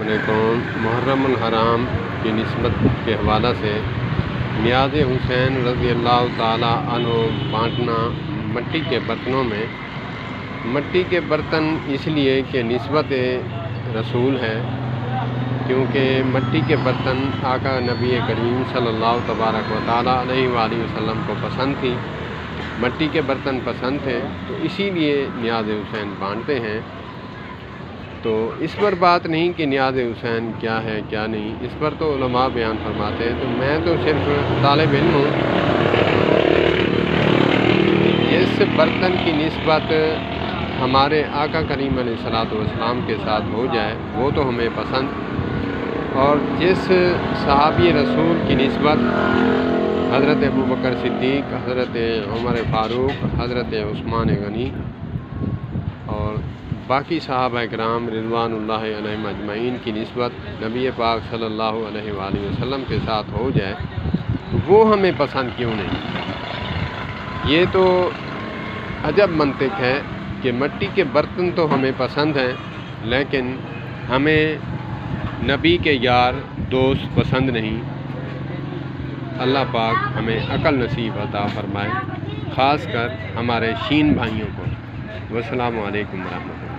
علیکم۔ محرم الحرام کی نسبت کے حوالہ سے نیاز حسین رضی اللہ تعالی عنہ بانٹنا مٹی کے برتنوں میں۔ مٹی کے برتن اس لیے کہ نسبت رسول ہے، کیونکہ مٹی کے برتن آقا نبی کریم صلی اللہ تبارک و تعالی علیہ وآلہ وسلم کو پسند تھی، مٹی کے برتن پسند تھے، تو اسی لیے نیاز حسین بانٹتے ہیں۔ تو اس پر بات نہیں کہ نیاز حسین کیا ہے کیا نہیں، اس پر تو علماء بیان فرماتے ہیں۔ تو میں تو صرف طالب علم ہوں، جس برتن کی نسبت ہمارے آقا کریم علیہ الصلوۃ والسلام کے ساتھ ہو جائے وہ تو ہمیں پسند، اور جس صحابی رسول کی نسبت حضرت ابوبکر صدیق، حضرت عمر فاروق، حضرت عثمان غنی اور باقی صحابہ کرام رضوان اللہ علیہم اجمعین کی نسبت نبی پاک صلی اللہ علیہ وآلہ وسلم کے ساتھ ہو جائے وہ ہمیں پسند کیوں نہیں؟ یہ تو عجب منطق ہے کہ مٹی کے برتن تو ہمیں پسند ہیں، لیکن ہمیں نبی کے یار دوست پسند نہیں۔ اللہ پاک ہمیں عقل نصیب عطا فرمائے، خاص کر ہمارے شین بھائیوں کو۔ والسلام علیکم ورحمۃ اللہ۔